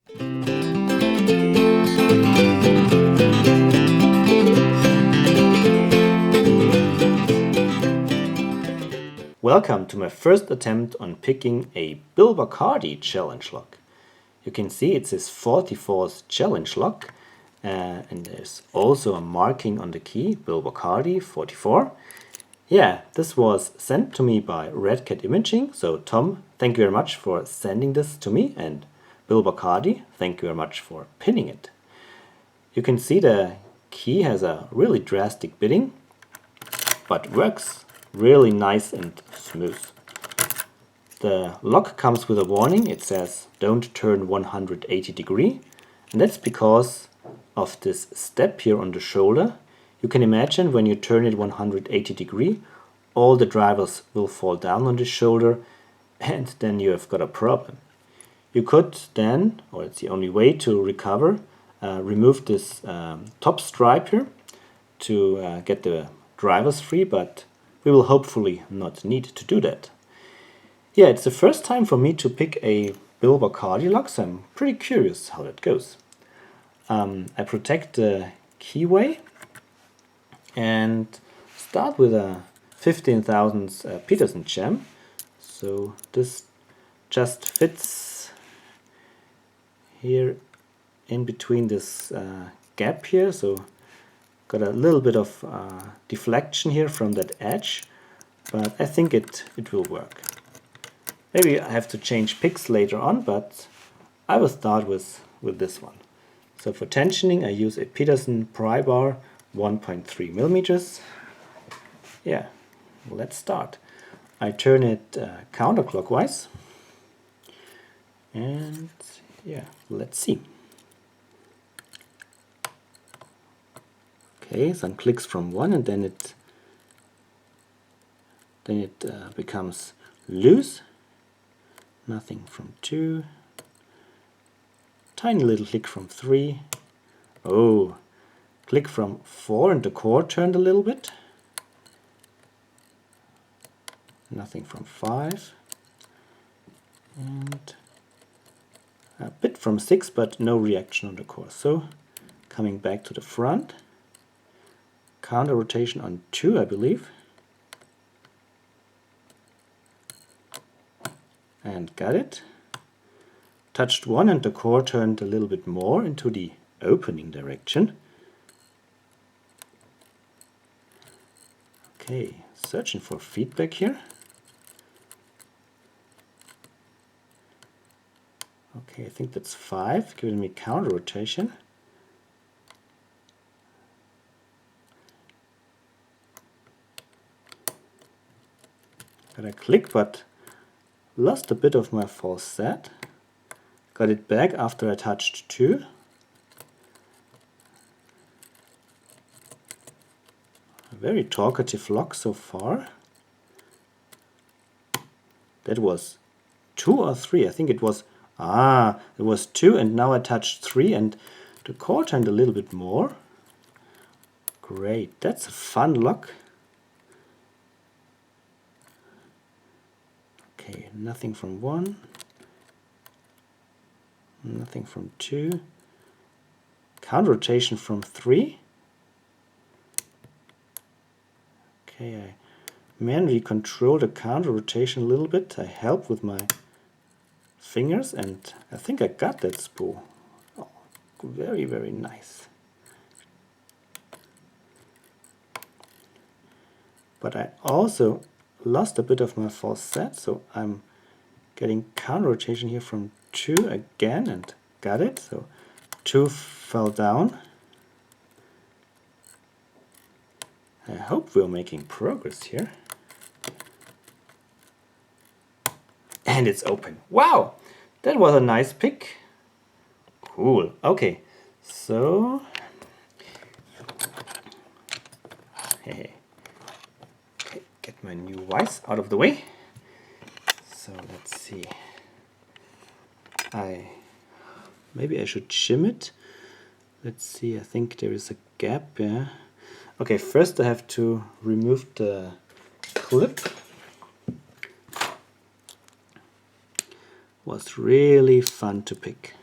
Welcome to my first attempt on picking a Bill Bacardi challenge lock. You can see it says 44th challenge lock, and there's also a marking on the key, Bill Bacardi 44. Yeah, this was sent to me by redcatimaging, so Tom, thank you very much for sending this to me, and Bill Bacardi, thank you very much for pinning it. You can see the key has a really drastic bidding, but works really nice and smooth. The lock comes with a warning. It says don't turn 180 degree, and that's because of this step here on the shoulder. You can imagine when you turn it 180 degree, all the drivers will fall down on the shoulder, and then you have got a problem. You could then, or it's the only way to recover, remove this top stripe here to get the drivers free, but we will hopefully not need to do that. Yeah, it's the first time for me to pick a Bill Bacardi lock, so I'm pretty curious how that goes. I protect the keyway and start with a 15,000 Peterson gem. So this just fits here in between this gap here, so got a little bit of deflection here from that edge, but I think it will work. Maybe I have to change picks later on, but I will start with this one. So for tensioning I use a Peterson pry bar 1.3 millimeters. Yeah, let's start. I turn it counterclockwise, and yeah, let's see. Okay, some clicks from one, and then it becomes loose. Nothing from two. Tiny little click from three. Oh, click from four, and the core turned a little bit. Nothing from five. And a bit from six, but no reaction on the core. So coming back to the front. Counter rotation on 2, I believe. And got it. Touched 1, and the core turned a little bit more into the opening direction. Okay, searching for feedback here. Okay, I think that's 5, giving me counter rotation. Got a click, but lost a bit of my false set. Got it back after I touched 2. A very talkative lock so far. That was 2 or 3. I think it was, it was 2, and now I touched 3, and the core turned a little bit more. Great, that's a fun lock. Okay, nothing from 1, nothing from 2, counter rotation from 3. Okay, I manually control the counter rotation a little bit. I help with my fingers, and I think I got that spool. Oh, very, very nice. But I also lost a bit of my false set, so I'm getting counter rotation here from 2 again, and got it. So 2 fell down. I hope we're making progress here. And it's open. Wow, that was a nice pick. Cool. Okay, so hey. Get my new vise out of the way. So let's see. Maybe I should shim it. Let's see, I think there is a gap, yeah. Okay, first I have to remove the clip. Was really fun to pick.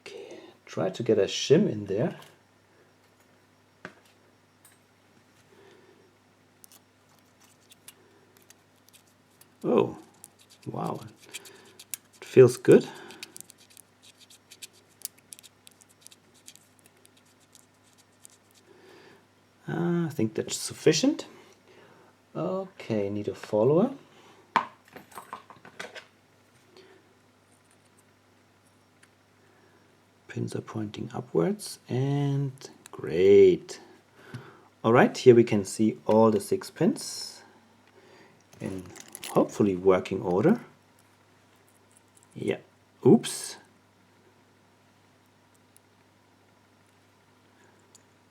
Okay, try to get a shim in there. Oh, wow, it feels good. I think that's sufficient. Okay, need a follower. Pins are pointing upwards, and great. Alright, here we can see all the 6 pins in hopefully working order. Yeah, oops.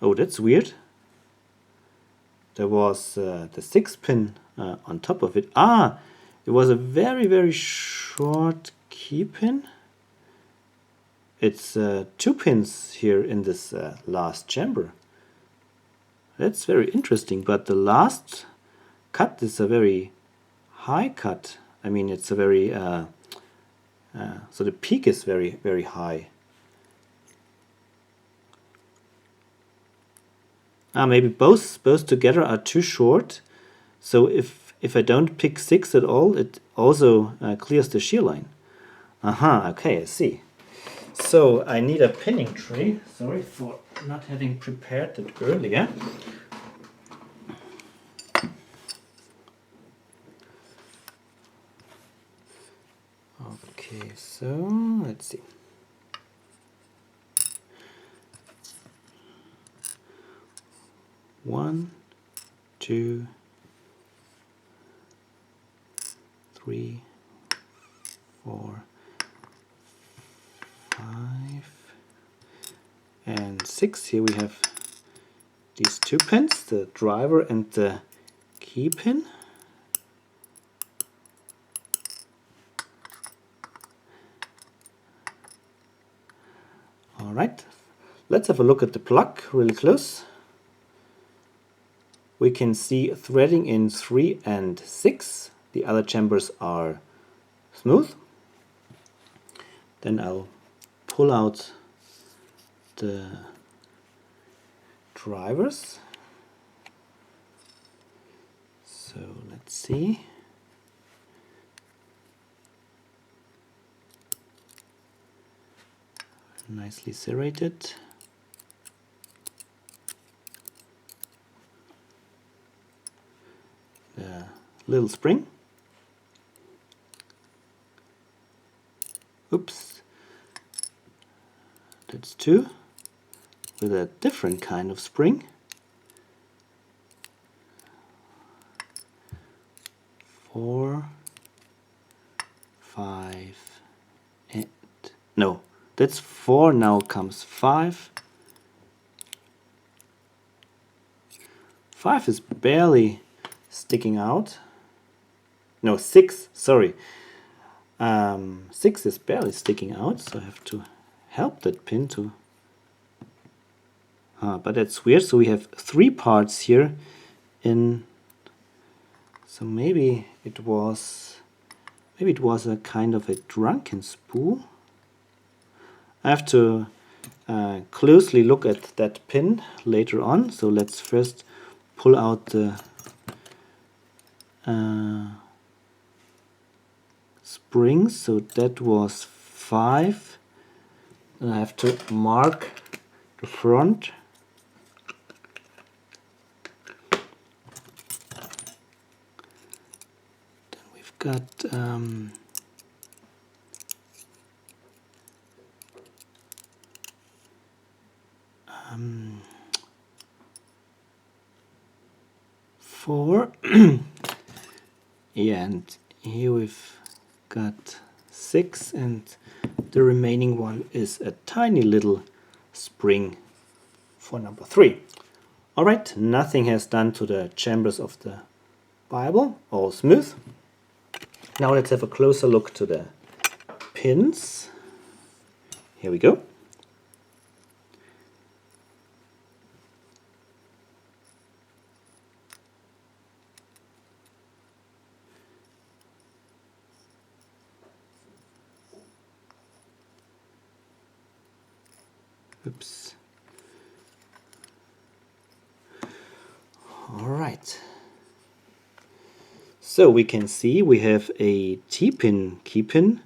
Oh, that's weird. There was the 6 pin on top of it. Ah, it was a very, very short key pin. It's 2 pins here in this last chamber. That's very interesting, but the last cut is a very high cut. I mean, it's a very, so the peak is very, very high. Maybe both together are too short. So if I don't pick 6 at all, it also clears the shear line. Aha, okay, I see. So I need a pinning tray. Sorry for not having prepared that earlier. Okay, so let's see. One, two, three, 4, 5, and 6. Here we have these 2 pins, the driver and the key pin. Alright, let's have a look at the plug really close. We can see threading in 3 and 6. The other chambers are smooth. Then I'll pull out the drivers. So let's see. Nicely serrated. The little spring. Oops. That's 2 with a different kind of spring. 4, 5, and no, that's 4. Now comes 5. 5 is barely sticking out. No, 6, sorry. 6 is barely sticking out, so I have to help that pin to... but that's weird, so we have 3 parts here in... So maybe it was a kind of a drunken spool. I have to closely look at that pin later on, so let's first pull out the springs. So that was 5. And I have to mark the front. Then we've got 4. Yeah, and here we've got 6, and the remaining one is a tiny little spring for number 3. Alright, nothing has done to the chambers of the Bible, all smooth. Now let's have a closer look to the pins. Here we go. Oops. All right. So we can see we have a T-pin keypin,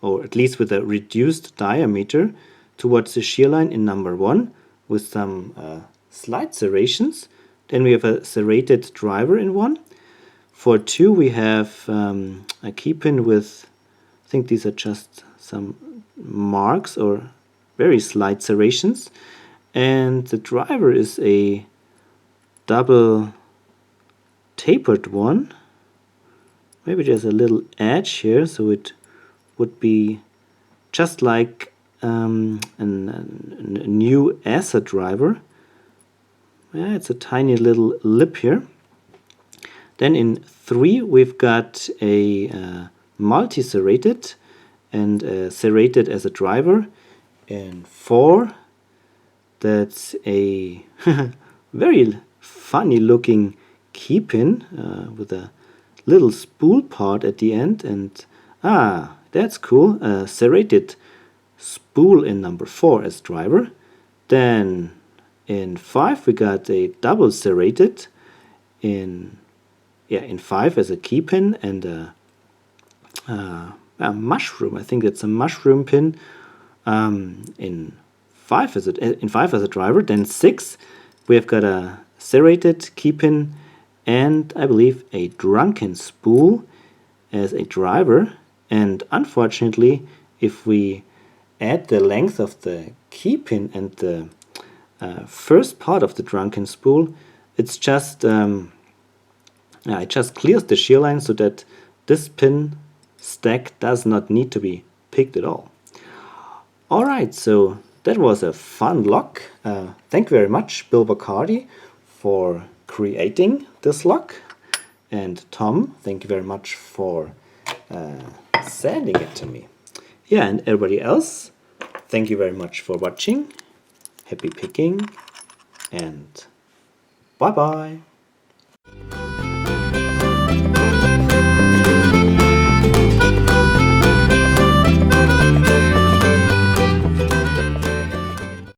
or at least with a reduced diameter, towards the shear line in number 1 with some slight serrations. Then we have a serrated driver in 1. For 2 we have a keypin with, I think these are just some marks or very slight serrations. And the driver is a double tapered one. Maybe there's a little edge here, so it would be just like a new acid driver. Yeah, it's a tiny little lip here. Then in 3 we've got a multi-serrated and serrated as a driver. In 4 that's a very funny looking keypin with a little spool part at the end, and that's cool, a serrated spool in number 4 as driver. Then in 5 we got a double serrated in 5 as a keypin, and a mushroom, I think it's a mushroom pin in 5 as a driver. Then 6 we have got a serrated keypin and I believe a drunken spool as a driver. And unfortunately, if we add the length of the keypin and the first part of the drunken spool, it's just it just clears the shear line so that this pin stack does not need to be picked at all. Alright, so that was a fun lock. Thank you very much, Bill Bacardi, for creating this lock. And Tom, thank you very much for sending it to me. Yeah, and everybody else, thank you very much for watching. Happy picking, and bye-bye.